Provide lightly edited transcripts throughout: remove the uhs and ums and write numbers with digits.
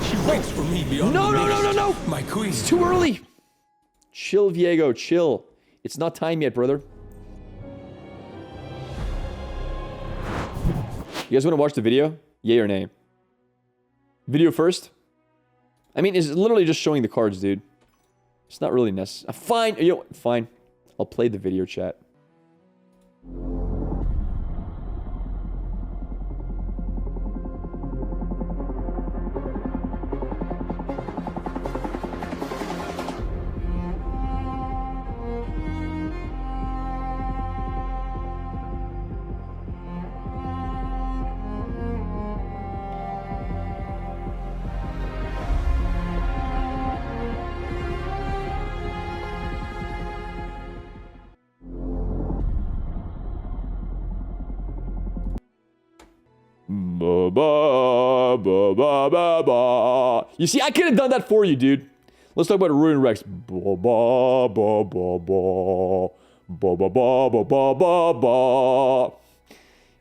She waits for me beyond No, no, no, no, no! My queen. It's too early. Chill, Viego, chill. It's not time yet, brother. You guys want to watch the video? Yay or nay? Video first? I mean, it's literally just showing the cards, dude. It's not really necessary. Fine. You know, fine. I'll play the video chat. Ba, ba, ba, ba, ba, ba. You see, I could have done that for you, dude. Let's talk about Ruin Rex. Ba, ba, ba, ba, ba. Ba, ba, ba, ba, ba, ba, ba.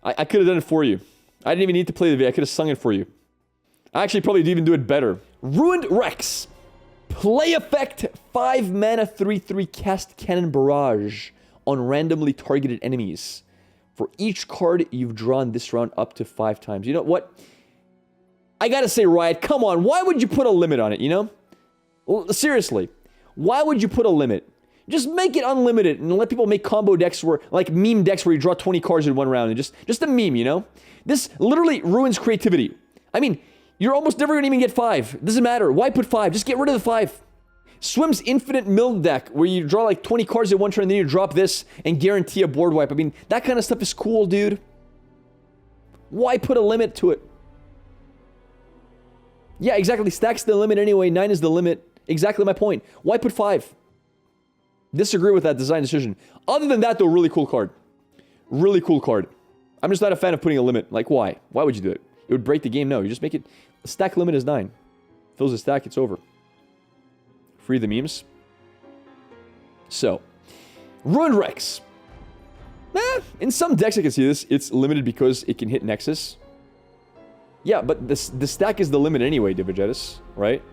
I could have done it for you. I didn't even need to play the video. I could have sung it for you. I actually probably did even do it better. Ruined Rex. Play effect 5 mana 3/3 cast cannon barrage on randomly targeted enemies. For each card you've drawn this round up to 5 times. You know what? I gotta say, Riot, come on. Why would you put a limit on it, you know? Well, seriously. Why would you put a limit? Just make it unlimited and let people make combo decks where, like meme decks where you draw 20 cards in one round. And just a meme, you know? This literally ruins creativity. I mean, you're almost never gonna even get 5. It doesn't matter. Why put 5? Just get rid of the 5. Swim's infinite mill deck, where you draw like 20 cards in one turn, and then you drop this and guarantee a board wipe. I mean, that kind of stuff is cool, dude. Why put a limit to it? Yeah, exactly. Stack's the limit anyway. 9 is the limit. Exactly my point. Why put 5? Disagree with that design decision. Other than that, though, really cool card. Really cool card. I'm just not a fan of putting a limit. Like, why? Why would you do it? It would break the game. No, you just make it... The stack limit is 9. Fills the stack, it's over. Free the memes. So, Ruined Rex. In some decks I can see this. It's limited because it can hit Nexus. Yeah, but the stack is the limit anyway, Divigetus, right?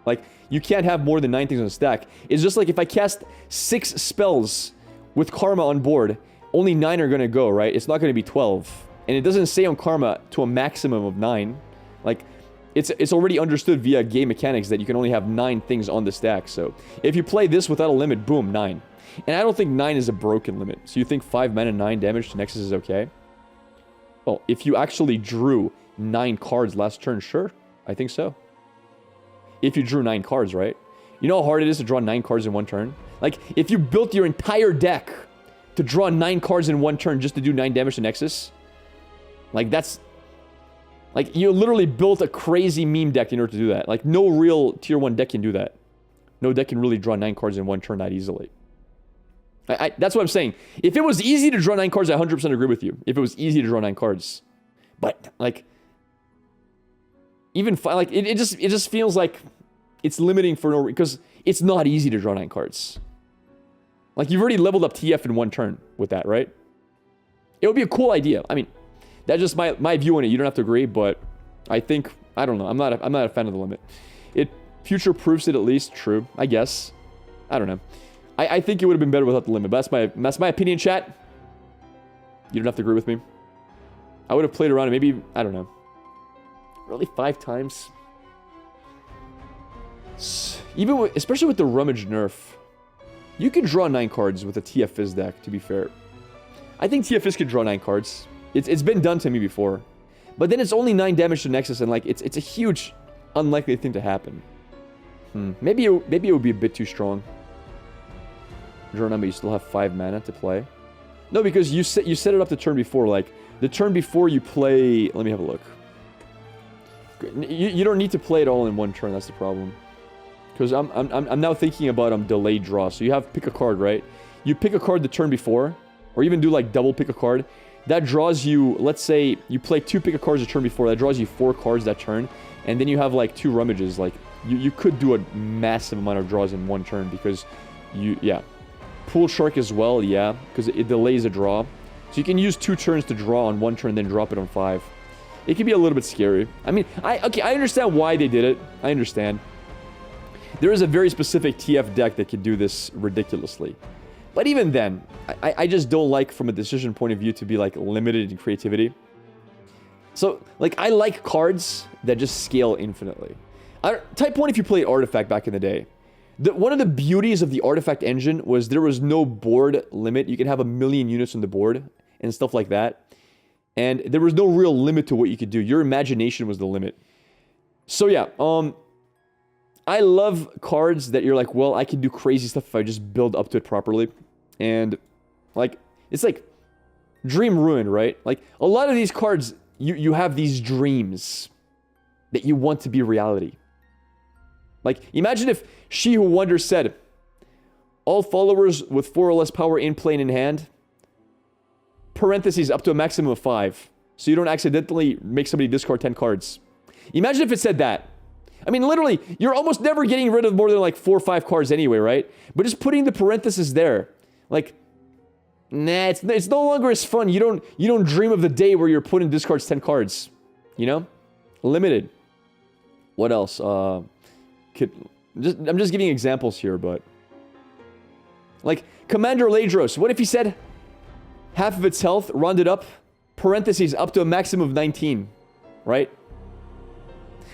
Like, you can't have more than 9 things on the stack. It's just like if I cast 6 spells with Karma on board, only 9 are going to go, right? It's not going to be 12. And it doesn't say on Karma to a maximum of 9. Like... It's already understood via game mechanics that you can only have 9 things on the stack. So if you play this without a limit, boom, 9. And I don't think 9 is a broken limit. So you think 5 mana, 9 damage to Nexus is okay? Well, if you actually drew 9 cards last turn, sure. I think so. If you drew 9 cards, right? You know how hard it is to draw 9 cards in one turn? Like, if you built your entire deck to draw 9 cards in one turn just to do 9 damage to Nexus, like, that's... Like, you literally built a crazy meme deck in order to do that. Like, no real tier 1 deck can do that. No deck can really draw 9 cards in one turn that easily. That's what I'm saying. If it was easy to draw 9 cards, I 100% agree with you. If it was easy to draw 9 cards. But, like... Even, like, it just feels like it's limiting for no reason. Because it's not easy to draw 9 cards. Like, you've already leveled up TF in one turn with that, right? It would be a cool idea. I mean... That's just my view on it. You don't have to agree, but I think... I don't know. I'm not a fan of the limit. It future-proofs it at least. True, I guess. I don't know. I think it would have been better without the limit. But that's my opinion, chat. You don't have to agree with me. I would have played around it maybe... I don't know. Really 5 times? Even with, especially with the Rummage nerf. You could draw 9 cards with a TF Fizz deck, to be fair. I think TF Fizz could draw 9 cards. It's been done to me before. But then it's only 9 damage to Nexus, and like it's a huge unlikely thing to happen. Maybe it would be a bit too strong. Draw number, you still have 5 mana to play. No, because you set it up the turn before. Like the turn before you play. Let me have a look. You don't need to play it all in one turn. That's the problem. Because I'm now thinking about delayed draw. So you have pick a card, right? You pick a card the turn before, or even do like double pick a card. That draws you, let's say, you play 2 pick a cards the turn before, that draws you 4 cards that turn, and then you have like 2 rummages. Like, you could do a massive amount of draws in one turn because yeah. Pool Shark as well, yeah, because it delays a draw. So you can use 2 turns to draw on one turn, then drop it on 5. it can be a little bit scary. I mean, okay, I understand why they did it. I understand. There is a very specific TF deck that can do this ridiculously. But even then, I just don't like, from a decision point of view, to be, like, limited in creativity. So, like, I like cards that just scale infinitely. Type 1 if you played Artifact back in the day. One of the beauties of the Artifact engine was there was no board limit. You could have 1,000,000 units on the board and stuff like that. And there was no real limit to what you could do. Your imagination was the limit. So yeah, I love cards that you're like, well, I can do crazy stuff if I just build up to it properly. And, like, it's like Dream Ruin, right? Like, a lot of these cards, you have these dreams that you want to be reality. Like, imagine if She Who Wonders said, all followers with 4 or less power in play and in hand, parentheses, up to a maximum of 5. So you don't accidentally make somebody discard 10 cards. Imagine if it said that. I mean, literally, you're almost never getting rid of more than like 4 or 5 cards anyway, right? But just putting the parentheses there, like, nah, it's no longer as fun. You don't dream of the day where you're putting discards 10 cards. You know? Limited. What else? I'm just giving examples here, but like Commander Ladros, what if he said half of its health, rounded up, parentheses, up to a maximum of 19, right?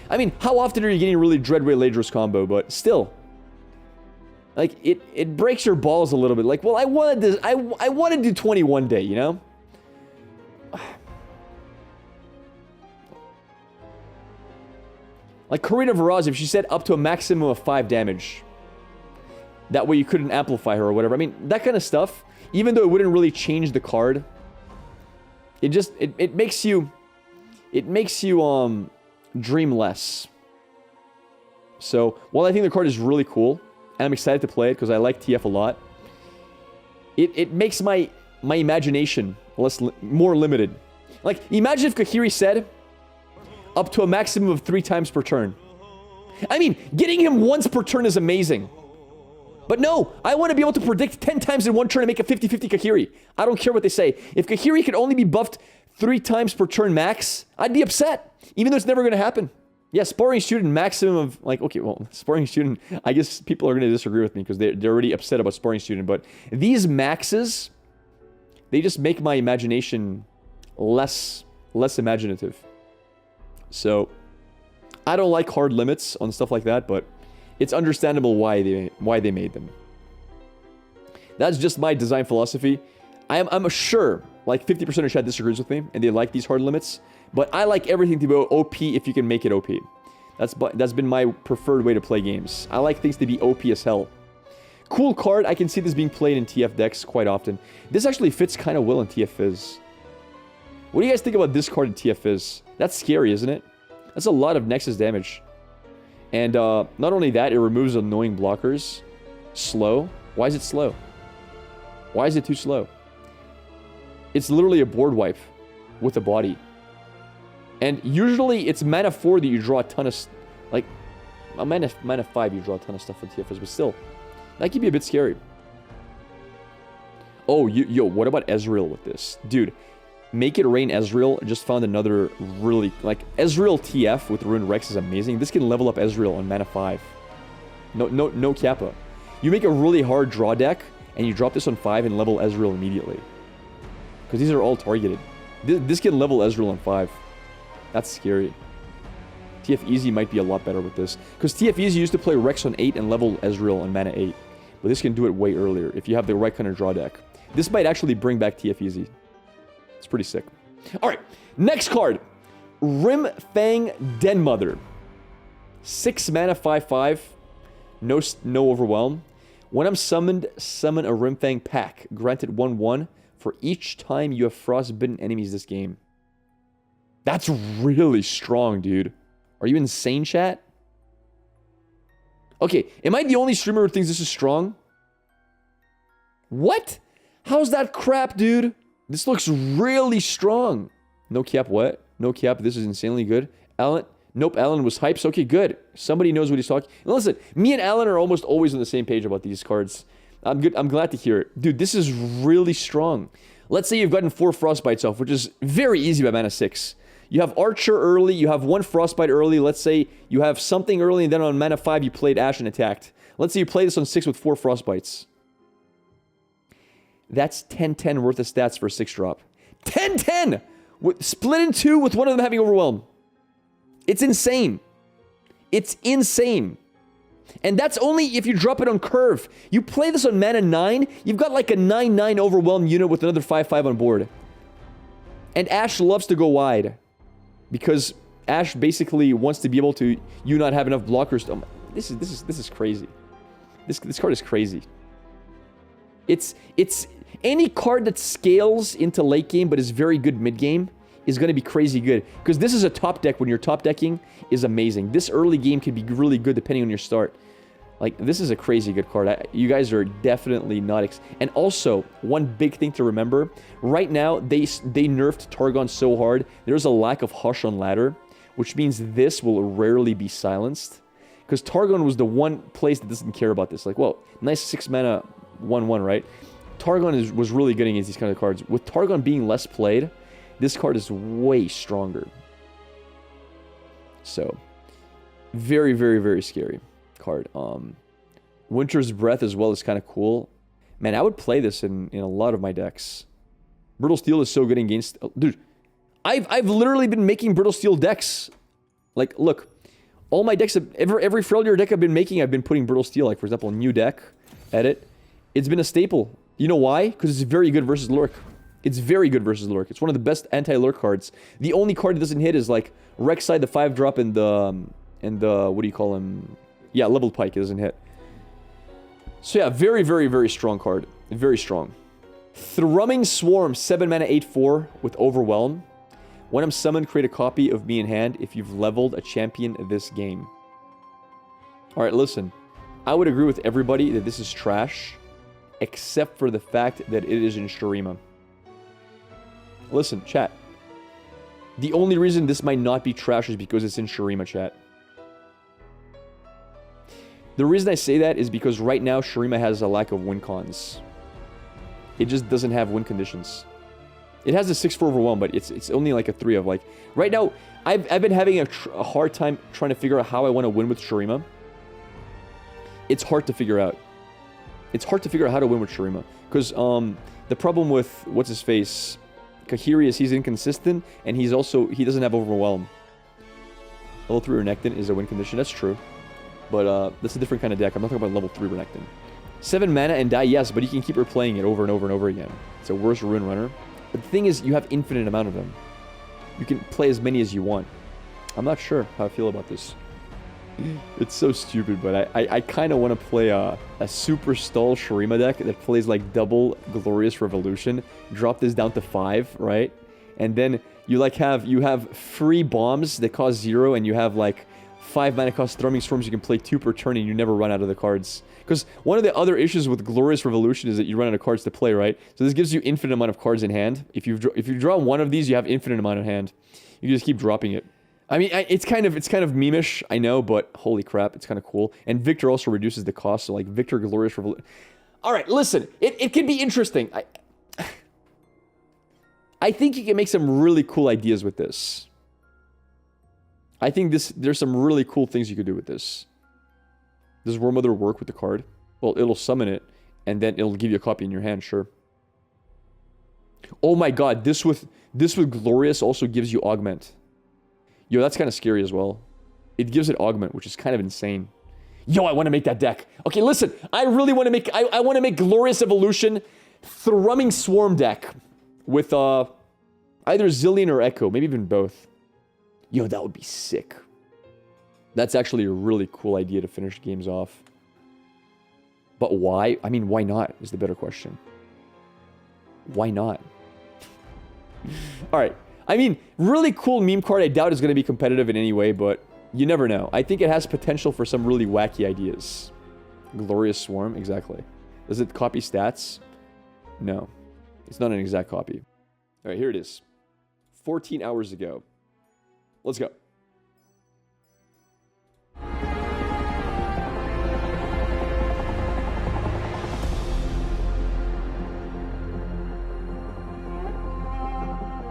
I mean, how often are you getting really Dreadway Ladros combo, but still. Like, it breaks your balls a little bit. Like, well, I want to do 20 one day, you know? Like Karina Varaz, if she said up to a maximum of 5 damage. That way you couldn't amplify her or whatever. I mean, that kind of stuff, even though it wouldn't really change the card, it makes you dream less. So, while I think the card is really cool, and I'm excited to play it because I like TF a lot, it makes my imagination more limited. Like, imagine if Kahiri said up to a maximum of 3 times per turn. I mean, getting him once per turn is amazing. But no, I want to be able to predict 10 times in one turn and make a 50-50 Kahiri. I don't care what they say. If Kahiri could only be buffed 3 times per turn max, I'd be upset. Even though it's never going to happen. Yeah, Sparring Student maximum of, like, okay, well, Sparring Student, I guess people are going to disagree with me because they're already upset about Sparring Student. But these maxes, they just make my imagination less imaginative. So, I don't like hard limits on stuff like that, but it's understandable why they made them. That's just my design philosophy. I'm sure, like 50% of chat disagrees with me, and they like these hard limits, but I like everything to be OP if you can make it OP. That's been my preferred way to play games. I like things to be OP as hell. Cool card, I can see this being played in TF decks quite often. This actually fits kind of well in TF Fizz. What do you guys think about this card in TF Fizz? That's scary, isn't it? That's a lot of Nexus damage. And not only that, it removes annoying blockers. Slow. Why is it slow? Why is it too slow? It's literally a board wipe with a body. And usually it's mana 4 that you draw a ton of... Like, mana 5 you draw a ton of stuff with TFS, but still. That could be a bit scary. Oh, yo, what about Ezreal with this? Dude, Make It Rain Ezreal, just found another really... Like, Ezreal TF with Rune Rex is amazing. This can level up Ezreal on mana 5. No Kappa. You make a really hard draw deck, and you drop this on 5 and level Ezreal immediately. Because these are all targeted. This can level Ezreal on 5. That's scary. TF Easy might be a lot better with this. Because TF Easy used to play Rex on 8 and level Ezreal on mana 8. But this can do it way earlier if you have the right kind of draw deck. This might actually bring back TF Easy. It's pretty sick. Alright, next card. Rimefang Denmother. 6 mana, 5/5. No overwhelm. When I'm summoned, summon a Rimefang pack. Granted 1/1 for each time you have frostbitten enemies this game. That's really strong, dude. Are you insane, chat? Okay, am I the only streamer who thinks this is strong? What? How's that crap, dude? This looks really strong. No cap, what? No cap, this is insanely good. Alan? Nope, Alan was hyped. Okay, good. Somebody knows what he's talking. And listen, me and Alan are almost always on the same page about these cards. I'm good. I'm glad to hear it. Dude, this is really strong. Let's say you've gotten 4 Frostbites off, which is very easy by mana 6. You have Archer early, you have 1 Frostbite early. Let's say you have something early, and then on mana 5 you played Ash and attacked. Let's say you play this on 6 with 4 Frostbites. That's 10-10 worth of stats for a 6-drop. 10-10! Split in 2 with one of them having Overwhelm. It's insane. It's insane. And that's only if you drop it on curve. You play this on mana 9, you've got like a 9-9 Overwhelm unit with another 5-5 on board. And Ash loves to go wide. Because Ash basically wants to be able to... You not have enough blockers to... This is crazy. This card is crazy. It's... Any card that scales into late game but is very good mid game is going to be crazy good. Because this is a top deck. When you're top decking is amazing. This early game can be really good depending on your start. Like, this is a crazy good card. You guys are definitely not... And also, one big thing to remember. Right now, they nerfed Targon so hard. There's a lack of Hush on ladder. Which means this will rarely be silenced. Because Targon was the one place that doesn't care about this. Like, well, nice 6 mana 1-1, right? Targon was really good against these kind of cards. With Targon being less played, this card is way stronger. So, very, very, very scary card. Winter's Breath as well is kind of cool. Man, I would play this in a lot of my decks. Brittle Steel is so good against... Dude, I've literally been making Brittle Steel decks. Like, look, all my decks, every Freljord deck I've been putting Brittle Steel. Like, for example, new deck, edit. It's been a staple. You know why? Because it's very good versus Lurk. It's very good versus Lurk. It's one of the best anti-Lurk cards. The only card that doesn't hit is like Rek'Sai, the 5-drop, and the what do you call him? Yeah, Leveled Pike. It doesn't hit. So yeah, very, very, very strong card. Very strong. Thrumming Swarm, 7 mana 8/4 with Overwhelm. When I'm summoned, create a copy of me in hand if you've leveled a champion this game. Alright, listen. I would agree with everybody that this is trash. Except for the fact that it is in Shurima. Listen, chat. The only reason this might not be trash is because it's in Shurima, chat. The reason I say that is because right now Shurima has a lack of win cons. It just doesn't have win conditions. It has a 6-4 Overwhelm, but it's only like a 3 of like... Right now, I've been having a hard time trying to figure out how I want to win with Shurima. It's hard to figure out. It's hard to figure out how to win with Shurima. Because the problem with, what's-his-face, Kahiri is he's inconsistent, and he doesn't have Overwhelm. Level 3 Renekton is a win condition, that's true. But that's a different kind of deck. I'm not talking about level 3 Renekton. 7 mana and die, yes, but you can keep replaying it over and over and over again. It's a worse Rune Runner. But the thing is, you have infinite amount of them. You can play as many as you want. I'm not sure how I feel about this. It's so stupid, but I kind of want to play a super stall Shurima deck that plays like double Glorious Revolution. Drop this down to 5, right? And then you have free bombs that cost 0, and you have like 5 mana cost Thrumming Swarms. You can play 2 per turn, and you never run out of the cards. Because one of the other issues with Glorious Revolution is that you run out of cards to play, right? So this gives you infinite amount of cards in hand. If you draw one of these, you have infinite amount in hand. You just keep dropping it. I mean, it's kind of meme-ish, I know, but holy crap, it's kind of cool. And Victor also reduces the cost, so like Victor Glorious Revolution. All right, listen, it can be interesting. I think you can make some really cool ideas with this. I think there's some really cool things you could do with this. Does Wormmother work with the card? Well, it'll summon it, and then it'll give you a copy in your hand, sure. Oh my god, this with Glorious also gives you Augment. Yo, that's kind of scary as well. It gives it Augment, which is kind of insane. Yo, I want to make that deck. Okay, listen. I really want to make... I want to make Glorious Evolution Thrumming Swarm deck. With, either Zillion or Echo. Maybe even both. Yo, that would be sick. That's actually a really cool idea to finish games off. But why? I mean, why not? Is the better question. Why not? Alright. I mean, really cool meme card. I doubt it's going to be competitive in any way, but you never know. I think it has potential for some really wacky ideas. Glorious Swarm, exactly. Does it copy stats? No. It's not an exact copy. Alright, here it is. 14 hours ago. Let's go.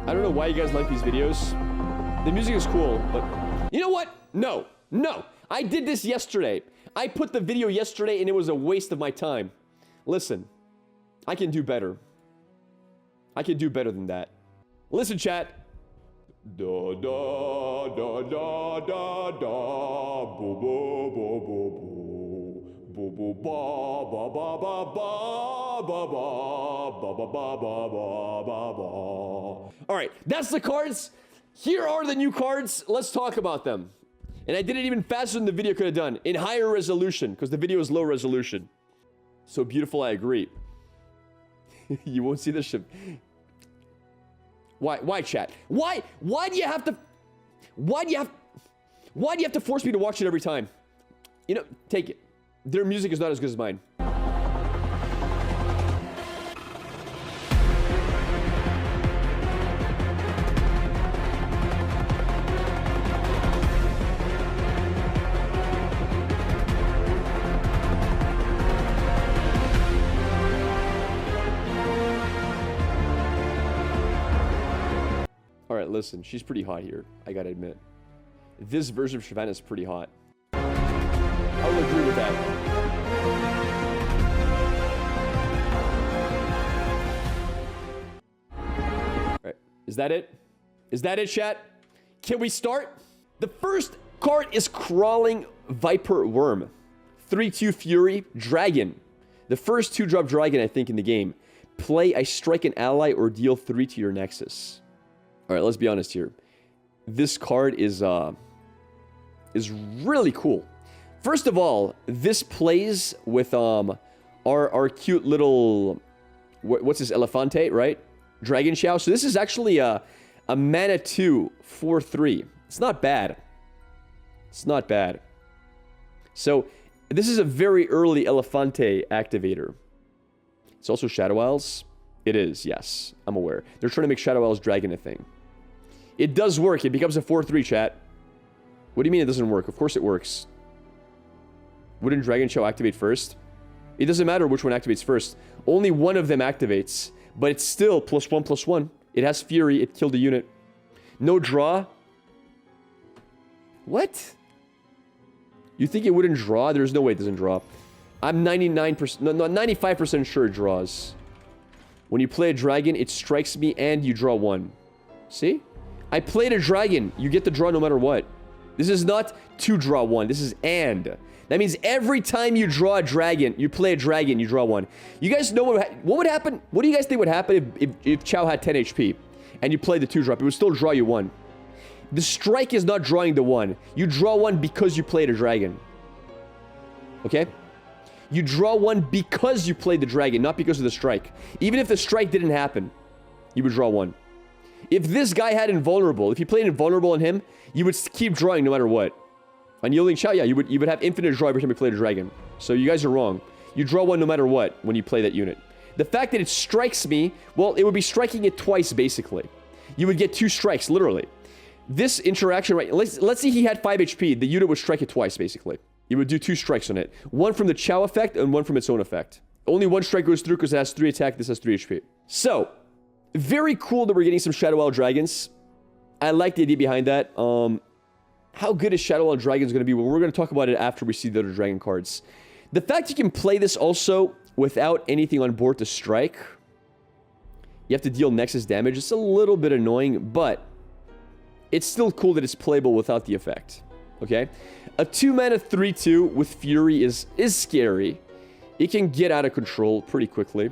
I don't know why you guys like these videos. The music is cool, but you know what? No. I did this yesterday. I put the video yesterday and it was a waste of my time. Listen, I can do better. I can do better than that. Listen, chat. Da da da da da da bo bo bo bo bo bo ba ba ba ba ba ba ba ba ba ba ba ba. All right, that's the cards. Here are the new cards. Let's talk about them. And I did it even faster than the video could have done, in higher resolution, because the video is low resolution. So beautiful, I agree. You won't see this shit. Why, chat? Why do you have to force me to watch it every time? You know, take it. Their music is not as good as mine. Alright, listen, she's pretty hot here, I gotta admit. This version of Shyvana is pretty hot. I will agree with that. Alright, is that it? Is that it, chat? Can we start? The first card is Crawling Viperwyrm. 3/2 Fury Dragon. The first 2-drop dragon, I think, in the game. Play, I strike an ally or deal 3 to your Nexus. Alright, let's be honest here. This card is really cool. First of all, this plays with our cute little what's this, Elefante, right? Dragon Chow. So this is actually a mana 2 4/3. It's not bad. It's not bad. So this is a very early Elefante activator. It's also Shadow Isles. It is, yes. I'm aware. They're trying to make Shadow Isles Dragon a thing. It does work. It becomes a 4/3, chat. What do you mean it doesn't work? Of course it works. Wouldn't Dragon Chow activate first? It doesn't matter which one activates first. Only one of them activates. But it's still +1/+1. It has Fury. It killed a unit. No draw. What? You think it wouldn't draw? There's no way it doesn't draw. I'm 99%, no, 95% sure it draws. When you play a dragon, it strikes me and you draw 1. See? I played a dragon. You get the draw no matter what. This is not to draw 1. This is and. That means every time you draw a dragon, you play a dragon, you draw 1. You guys know what would happen? What do you guys think would happen if Chow had 10 HP and you played the 2-drop? It would still draw you 1. The strike is not drawing the 1. You draw 1 because you played a dragon. Okay? You draw 1 because you played the dragon, not because of the strike. Even if the strike didn't happen, you would draw 1. If this guy had Invulnerable, if you played Invulnerable on him, you would keep drawing no matter what. On Yielding Chow, yeah, you would have infinite draw every time you played a dragon. So you guys are wrong. You draw 1 no matter what when you play that unit. The fact that it strikes me, well, it would be striking it twice, basically. You would get 2 strikes, literally. This interaction, right, let's see he had 5 HP. The unit would strike it twice, basically. You would do 2 strikes on it. 1 from the Chow effect and 1 from its own effect. Only 1 strike goes through because it has 3 attack, this has 3 HP. So, very cool that we're getting some Shadow Isle Dragons. I like the idea behind that. How good is Shadow Isle Dragons going to be? Well, we're going to talk about it after we see the other dragon cards. The fact you can play this also without anything on board to strike. You have to deal Nexus damage. It's a little bit annoying, but it's still cool that it's playable without the effect. Okay? A 2-mana 3/2 with Fury is scary. It can get out of control pretty quickly.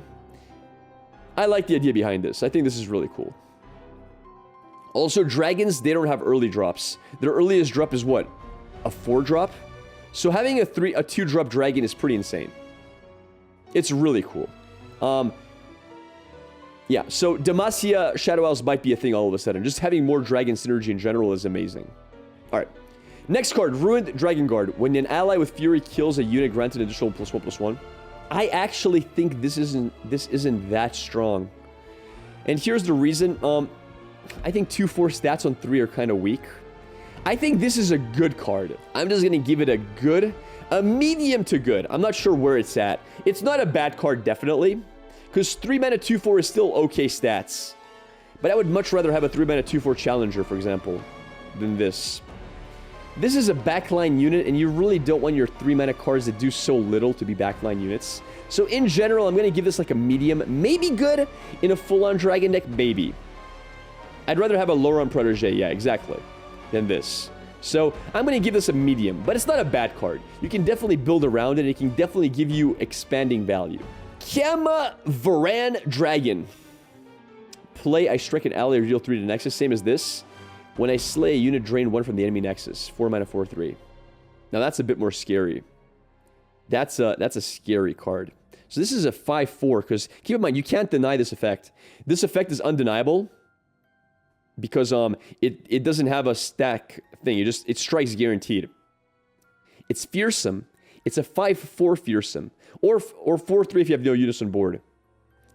I like the idea behind this. I think this is really cool. Also, dragons, they don't have early drops. Their earliest drop is what? A 4-drop? So having a 2-drop dragon is pretty insane. It's really cool. Yeah, so Demacia Shadow Isles might be a thing all of a sudden. Just having more dragon synergy in general is amazing. Alright. Next card, Ruined Dragonguard. When an ally with Fury kills a unit, granted an additional +1/+1. I actually think this isn't that strong. And here's the reason. I think 2/4 stats on 3 are kind of weak. I think this is a good card. I'm just going to give it a medium to good. I'm not sure where it's at. It's not a bad card, definitely. Because 3 mana 2/4 is still okay stats. But I would much rather have a 3 mana 2/4 Challenger, for example. than this. This is a backline unit, and you really don't want your 3-mana cards that do so little to be backline units. So in general, I'm going to give this like a medium, maybe good in a full-on dragon deck, maybe. I'd rather have a lower-on protege, yeah, exactly, than this. So I'm going to give this a medium, but it's not a bad card. You can definitely build around it. It can definitely give you expanding value. Camavoran Dragon. Play, I strike an ally, deal 3 to Nexus, same as this. When I slay a unit, drain 1 from the enemy Nexus. 4 mana, 4/3. Now that's a bit more scary. That's a scary card. So this is a 5/4, because keep in mind, you can't deny this effect. This effect is undeniable because it doesn't have a stack thing. It strikes guaranteed. It's fearsome. It's a 5/4 fearsome. Or 4/3 if you have no units on board.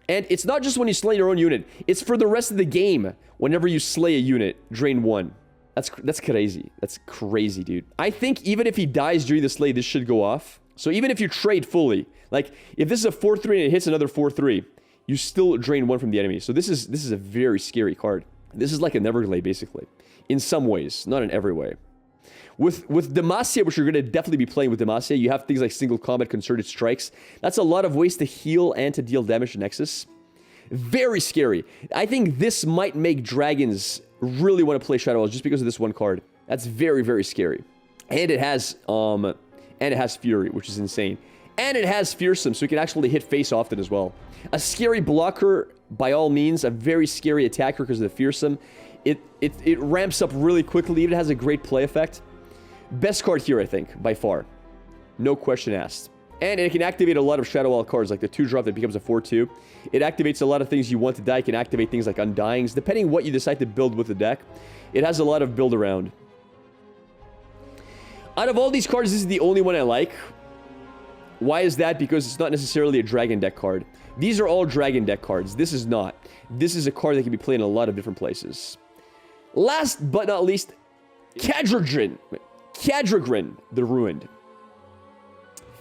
And it's not just when you slay your own unit. It's for the rest of the game. Whenever you slay a unit, drain 1. That's crazy. That's crazy, dude. I think even if he dies during the slay, this should go off. So even if you trade fully, like if this is a 4/3 and it hits another 4/3, you still drain 1 from the enemy. So this is a very scary card. This is like a Neverglade, basically. In some ways, not in every way. With Demacia, which you're going to definitely be playing with Demacia, you have things like single combat, concerted strikes. That's a lot of ways to heal and to deal damage to Nexus. Very scary. I think this might make dragons really want to play Shadow Isles just because of this one card. That's very, very scary. And it has Fury, which is insane. And it has Fearsome, so it can actually hit face often as well. A scary blocker, by all means. A very scary attacker because of the Fearsome. It ramps up really quickly. It has a great play effect. Best card here, I think, by far. No question asked. And it can activate a lot of Shadow Isle cards, like the 2-drop that becomes a 4/2. It activates a lot of things you want to die. It can activate things like Undyings. Depending what you decide to build with the deck, it has a lot of build around. Out of all these cards, this is the only one I like. Why is that? Because it's not necessarily a Dragon deck card. These are all Dragon deck cards. This is not. This is a card that can be played in a lot of different places. Last but not least, Kadregrin. Kadregrin, the Ruined.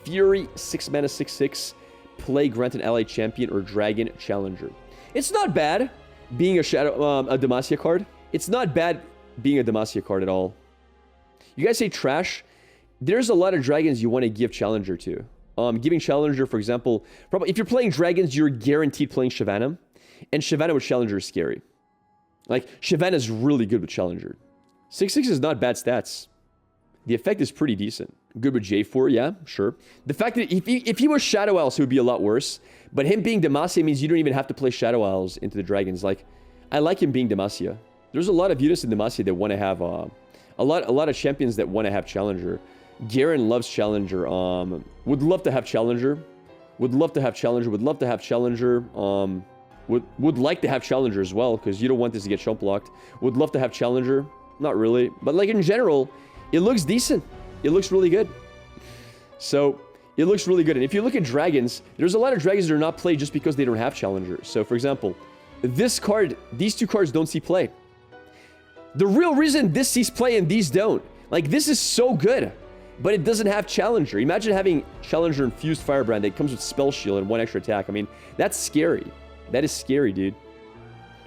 Fury, 6 mana, 6/6. Play, grant an ally champion or dragon challenger. It's not bad being a Demacia card. It's not bad being a Demacia card at all. You guys say trash. There's a lot of dragons you want to give challenger to. Giving challenger, for example, probably if you're playing dragons, you're guaranteed playing Shyvana. And Shyvana with challenger is scary. Like, Shyvana is really good with challenger. 6/6 is not bad stats. The effect is pretty decent. Good with J4, yeah, sure. The fact that if he was Shadow Isles, it would be a lot worse. But him being Demacia means you don't even have to play Shadow Isles into the dragons. Like, I like him being Demacia. There's a lot of units in Demacia that want to have a lot of champions that want to have challenger. Garen loves challenger. Would love to have challenger. Would love to have challenger. Would love to have challenger. Would like to have challenger as well, because you don't want this to get chump blocked. Would love to have challenger. Not really, but like in general, it looks decent. It looks really good. So, it looks really good. And if you look at dragons, there's a lot of dragons that are not played just because they don't have challenger. So, for example, this card, these two cards don't see play. The real reason this sees play and these don't. Like, this is so good, but it doesn't have challenger. Imagine having challenger infused Firebrand that comes with spell shield and 1 extra attack. I mean, that's scary. That is scary, dude.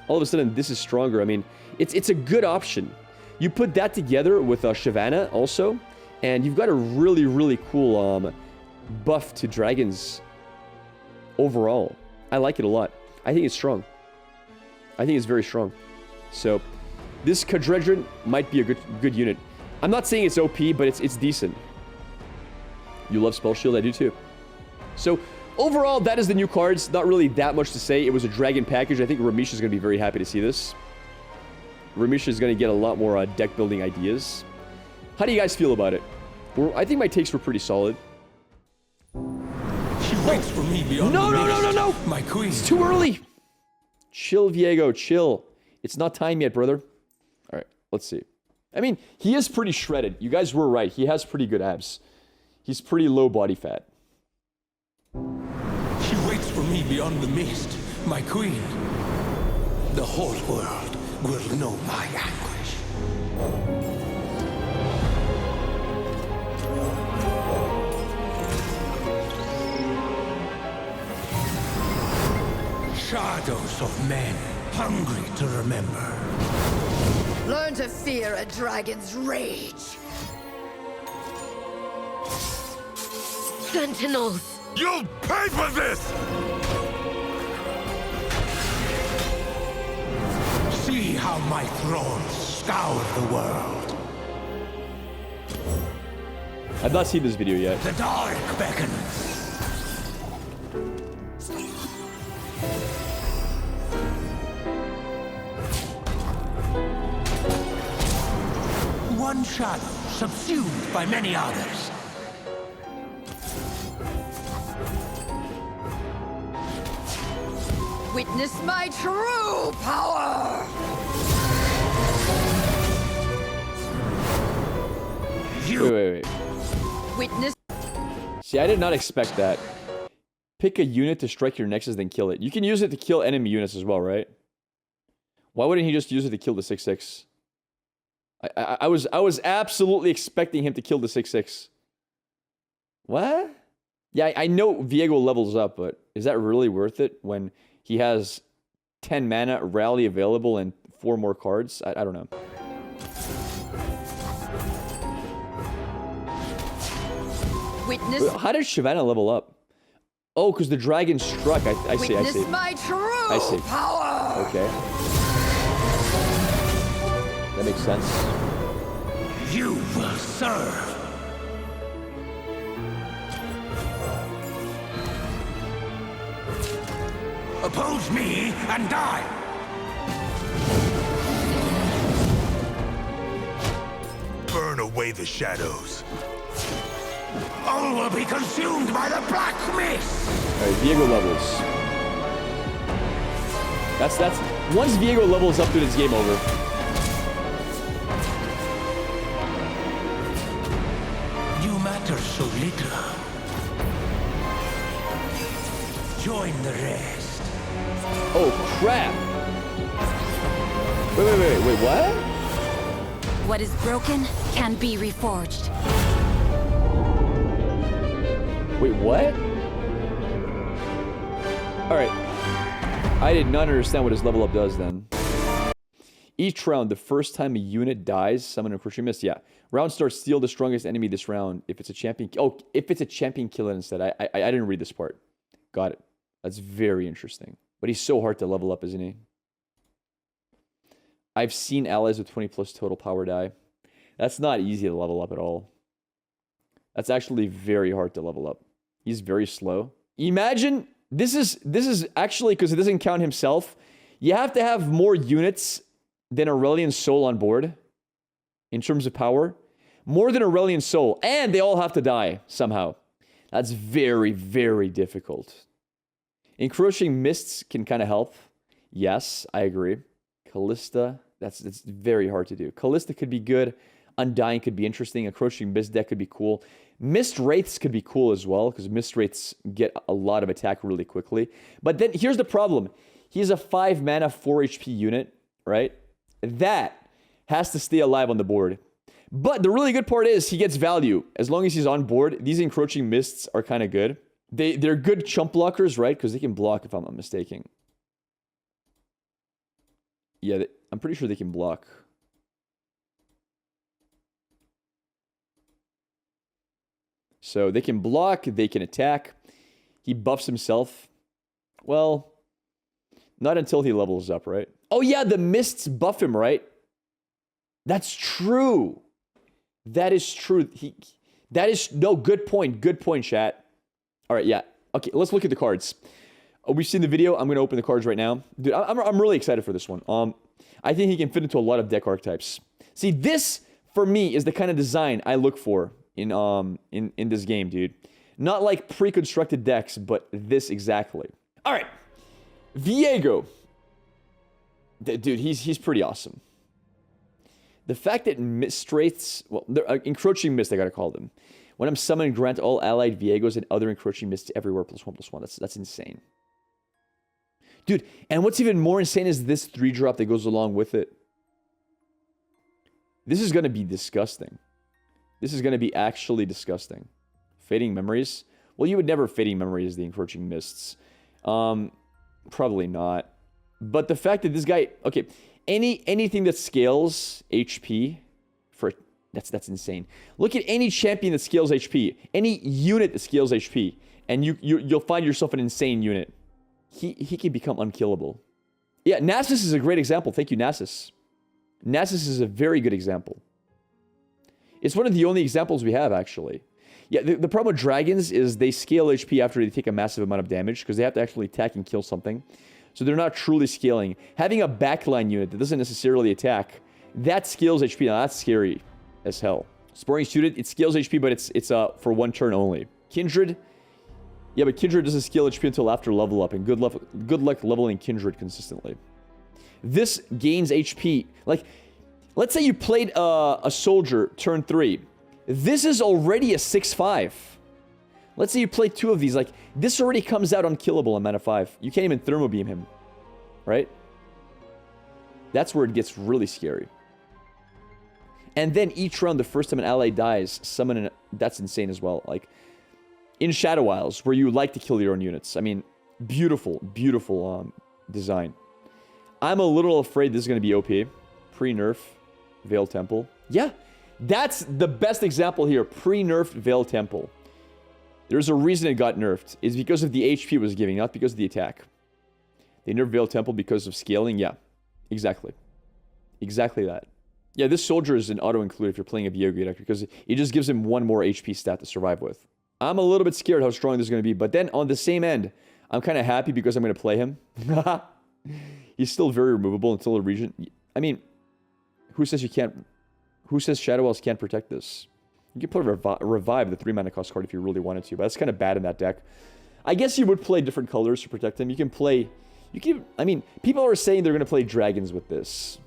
All of a sudden, this is stronger. I mean, it's a good option. You put that together with Shyvana also, and you've got a really, really cool buff to dragons overall. I like it a lot. I think it's strong. I think it's very strong. So, this Kadregrin might be a good unit. I'm not saying it's OP, but it's decent. You love Spell Shield? I do too. So, overall, that is the new cards. Not really that much to say. It was a dragon package. I think Ramisha is going to be very happy to see this. Ramisha is going to get a lot more deck building ideas. How do you guys feel about it? Well, I think my takes were pretty solid. She waits for me beyond No! My queen. It's too early. Chill, Viego, chill. It's not time yet, brother. All right, let's see. I mean, he is pretty shredded. You guys were right. He has pretty good abs. He's pretty low body fat. She waits for me beyond the mist, my queen. The whole world will know my anguish. Shadows of men, hungry to remember. Learn to fear a dragon's rage. Sentinels! You'll pay for this! See how my thralls scour the world. I've not seen this video yet. The dark beckons. One shadow subsumed by many others. Witness my true power! Wait. Witness. See, I did not expect that. Pick a unit to strike your nexus, then kill it. You can use it to kill enemy units as well, right? Why wouldn't he just use it to kill the 6/6? I was absolutely expecting him to kill the 6/6. What? Yeah, I know Viego levels up, but is that really worth it when he has 10 mana, rally available, and 4 more cards? I don't know. Witness. How did Shyvana level up? Oh, because the dragon struck. I see. Witness my true power! Okay. That makes sense. You will serve. Oppose me and die. Burn away the shadows. All will be consumed by the black mist. Alright, Viego levels. That's once Viego levels up, dude, it's game over. You matter so little. Join the rest. Oh crap! Wait, what? What is broken can be reforged. Wait, what? Alright. I did not understand what his level up does then. Each round, the first time a unit dies, summon a crucial mist. Yeah. Round starts, steal the strongest enemy this round. If it's a champion... Oh, if it's a champion, kill it instead. I didn't read this part. Got it. That's very interesting. But he's so hard to level up, isn't he? I've seen allies with 20 plus total power die. That's not easy to level up at all. That's actually very hard to level up. He's very slow. Imagine, this is actually, because it doesn't count himself, you have to have more units than Aurelian Soul on board in terms of power. More than Aurelian Soul. And they all have to die somehow. That's very, very difficult. Encroaching Mists can kind of help. Yes, I agree. Callista, that's very hard to do. Callista could be good. Undying could be interesting. Encroaching Mist deck could be cool. Mist Wraiths could be cool as well, because Mist Wraiths get a lot of attack really quickly. But then, here's the problem. He's a 5 mana, 4 HP unit, right? That has to stay alive on the board. But the really good part is, he gets value. As long as he's on board, these Encroaching Mists are kind of good. They're good chump blockers, right? Because they can block, if I'm not mistaken. Yeah, I'm pretty sure they can block. So they can block, they can attack. He buffs himself. Well, not until he levels up, right? Oh yeah, the mists buff him, right? That's true. That is true. No, good point, chat. All right, yeah. Okay, let's look at the cards. We've seen the video. I'm going to open the cards right now. Dude, I'm really excited for this one. I think he can fit into a lot of deck archetypes. See, this, for me, is the kind of design I look for in this game, dude. Not like pre-constructed decks, but this exactly. All right. Viego. Dude, he's pretty awesome. The fact that Mist Wraiths, well, Encroaching Mist, I gotta call them. When I'm summoning, grant all allied Viegos and other Encroaching Mists everywhere +1/+1. That's insane. Dude, and what's even more insane is this 3-drop that goes along with it. This is gonna be disgusting. This is gonna be actually disgusting. Fading Memories? Well, you would never Fading Memories the Encroaching Mists. Probably not. But the fact that this guy... Okay, Anything that scales HP for that's insane. Look at any champion that scales HP, any unit that scales HP, and you'll find yourself an insane unit. He can become unkillable. Yeah, Nasus is a great example. Thank you, Nasus. Nasus is a very good example. It's one of the only examples we have, actually. Yeah, the problem with dragons is they scale HP after they take a massive amount of damage because they have to actually attack and kill something. So they're not truly scaling. Having a backline unit that doesn't necessarily attack, that scales HP. Now, that's scary as hell. Sporing Student, it scales HP, but it's for one turn only. Kindred, yeah, but Kindred doesn't scale HP until after level up, and good luck leveling Kindred consistently. This gains HP. Like, let's say you played a soldier turn 3. This is already a 6/5. Let's say you play 2 of these. Like, this already comes out unkillable on mana 5. You can't even thermo beam him, right? That's where it gets really scary. And then each round, the first time an ally dies, summon an... That's insane as well. Like, in Shadow Isles, where you like to kill your own units. I mean, beautiful, beautiful design. I'm a little afraid this is going to be OP. Pre-nerf, Veil Temple. Yeah, that's the best example here. Pre-nerfed Veil Temple. There's a reason it got nerfed. It's because of the HP it was giving, not because of the attack. They nerfed Veil Temple because of scaling. Yeah, exactly. Exactly that. Yeah, this soldier is an auto-include if you're playing a Viego deck because it just gives him 1 more HP stat to survive with. I'm a little bit scared how strong this is going to be, but then on the same end, I'm kind of happy because I'm going to play him. He's still very removable until a region. I mean, who says you can't... Who says Shadow Isles can't protect this? You can play Revive, the 3 mana cost card, if you really wanted to, but that's kind of bad in that deck. I guess you would play different colors to protect him. You can play... I mean, people are saying they're going to play dragons with this.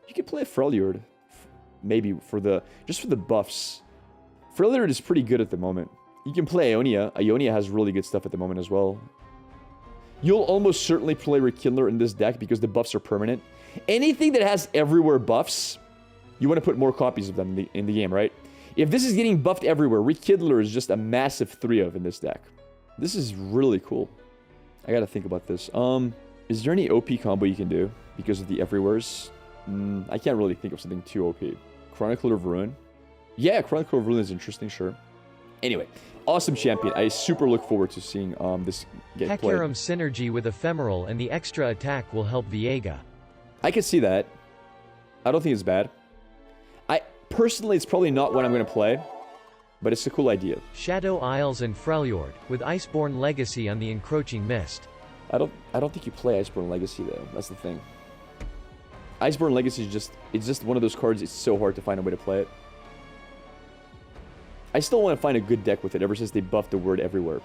You could play a Freljord, maybe, just for the buffs. Freljord is pretty good at the moment. You can play Ionia. Ionia has really good stuff at the moment as well. You'll almost certainly play Rekindler in this deck because the buffs are permanent. Anything that has everywhere buffs, you want to put more copies of them in the game, right? If this is getting buffed everywhere, Rekindler is just a massive 3-of in this deck. This is really cool. I gotta think about this. Is there any OP combo you can do because of the everywheres? I can't really think of something too OP. Chronicler of Ruin? Yeah, Chronicler of Ruin is interesting, sure. Anyway, awesome champion. I super look forward to seeing this get played. Hecarim synergy with Ephemeral and the extra attack will help Viego. I can see that. I don't think it's bad. Personally, it's probably not what I'm going to play, but it's a cool idea. Shadow Isles and Freljord, with Iceborne Legacy on the Encroaching Mist. I don't think you play Iceborne Legacy, though. That's the thing. Iceborne Legacy is just one of those cards, it's so hard to find a way to play it. I still want to find a good deck with it ever since they buffed the word everywhere.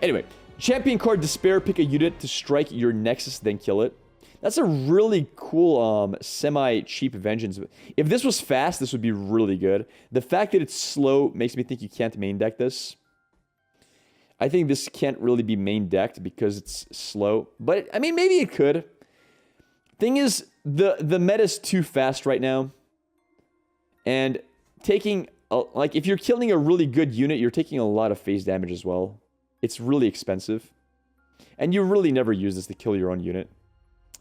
Anyway, champion card Despair, pick a unit to strike your Nexus, then kill it. That's a really cool, semi-cheap Vengeance. If this was fast, this would be really good. The fact that it's slow makes me think you can't main deck this. I think this can't really be main decked because it's slow. But, I mean, maybe it could. Thing is, the meta's too fast right now. And taking... like, if you're killing a really good unit, you're taking a lot of phase damage as well. It's really expensive. And you really never use this to kill your own unit.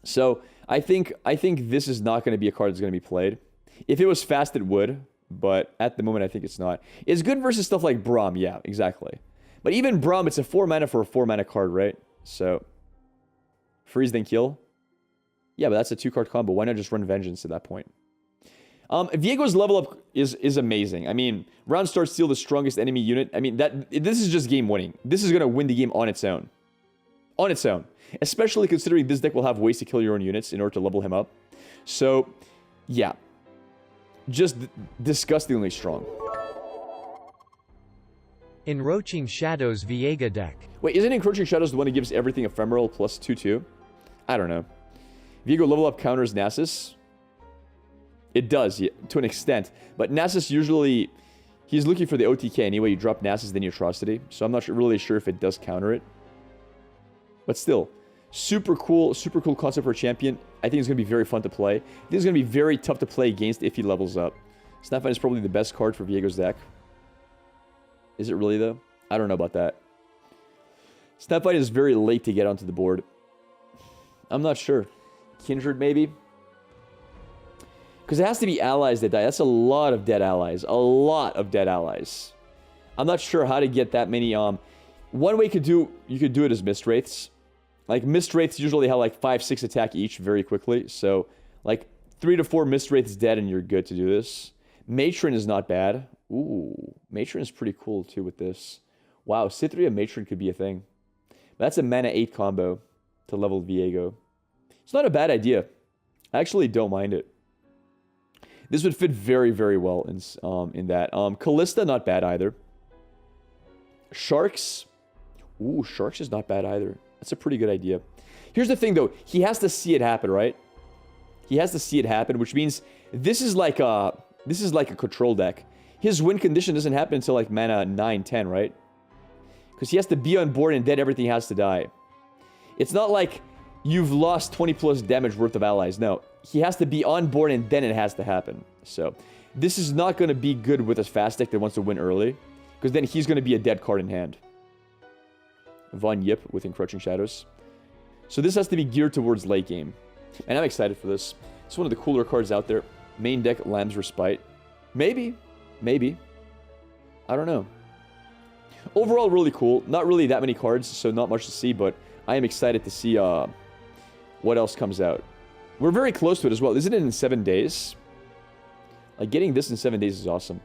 So, I think this is not going to be a card that's going to be played. If it was fast, it would. But at the moment, I think it's not. It's good versus stuff like Braum. Yeah, exactly. But even Braum, it's a 4 mana for a 4 mana card, right? So, freeze then kill. Yeah, but that's a 2-card combo. Why not just run Vengeance at that point? Viego's level up is amazing. I mean, round start steal the strongest enemy unit. I mean, this is just game winning. This is going to win the game on its own. On its own. Especially considering this deck will have ways to kill your own units in order to level him up. So, yeah. Just disgustingly strong. Encroaching Shadows Viego deck. Wait, isn't Encroaching Shadows the one that gives everything ephemeral plus 2/2? I don't know. Viego level up counters Nasus. It does, yeah, to an extent. But Nasus usually... He's looking for the OTK anyway. You drop Nasus, then you Atrocity. So I'm not really sure if it does counter it. But still, super cool concept for a champion. I think it's going to be very fun to play. I think it's going to be very tough to play against if he levels up. Snapfight is probably the best card for Viego's deck. Is it really, though? I don't know about that. Snapfight is very late to get onto the board. I'm not sure. Kindred, maybe? Because it has to be allies that die. That's a lot of dead allies. A lot of dead allies. I'm not sure how to get that many. One way you could do it as Mist Wraiths. Like, Mist Wraiths usually have like 5-6 attack each very quickly. So, like, 3 to 4 Mist Wraiths dead and you're good to do this. Matron is not bad. Ooh, Matron is pretty cool too with this. Wow, Cithria Matron could be a thing. That's a mana 8 combo to level Viego. It's not a bad idea. I actually don't mind it. This would fit very, very well in that. Callista, not bad either. Sharks. Ooh, Sharks is not bad either. That's a pretty good idea. Here's the thing, though. He has to see it happen, right? He has to see it happen, which means this is like a control deck. His win condition doesn't happen until like mana 9, 10, right? Because he has to be on board and then everything has to die. It's not like you've lost 20 plus damage worth of allies. No, he has to be on board and then it has to happen. So this is not going to be good with a fast deck that wants to win early. Because then he's going to be a dead card in hand. Von Yip with Encroaching Shadows. So this has to be geared towards late game. And I'm excited for this. It's one of the cooler cards out there. Main deck, Lamb's Respite. Maybe. Maybe. I don't know. Overall, really cool. Not really that many cards, so not much to see, but I am excited to see what else comes out. We're very close to it as well. Isn't it in 7 days? Like, getting this in 7 days is awesome.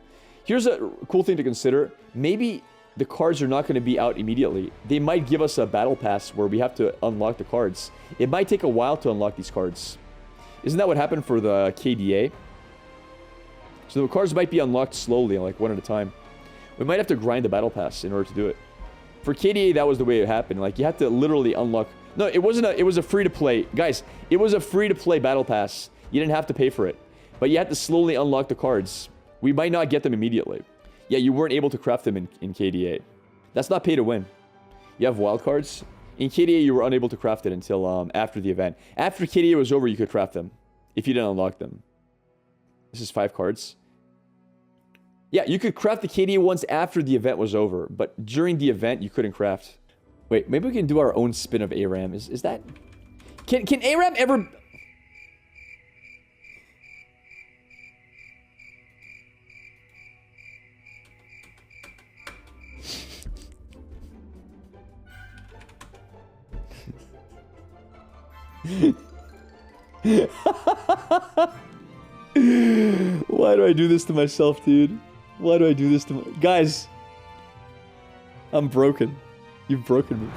Here's a cool thing to consider. Maybe the cards are not going to be out immediately. They might give us a battle pass where we have to unlock the cards. It might take a while to unlock these cards. Isn't that what happened for the KDA? So the cards might be unlocked slowly, like one at a time. We might have to grind the battle pass in order to do it. For KDA, that was the way it happened. Like, you had to literally unlock... No, it wasn't a... It was a free-to-play... Guys, it was a free-to-play battle pass. You didn't have to pay for it. But you had to slowly unlock the cards. We might not get them immediately. Yeah, you weren't able to craft them in KDA. That's not pay to win. You have wild cards. In KDA, you were unable to craft it until after the event. After KDA was over, you could craft them. If you didn't unlock them. This is 5 cards. Yeah, you could craft the KDA ones after the event was over. But during the event, you couldn't craft. Wait, maybe we can do our own spin of ARAM. Is that... Can ARAM ever... Why do I do this to myself, dude? Why do I do this to my... Guys! I'm broken. You've broken me.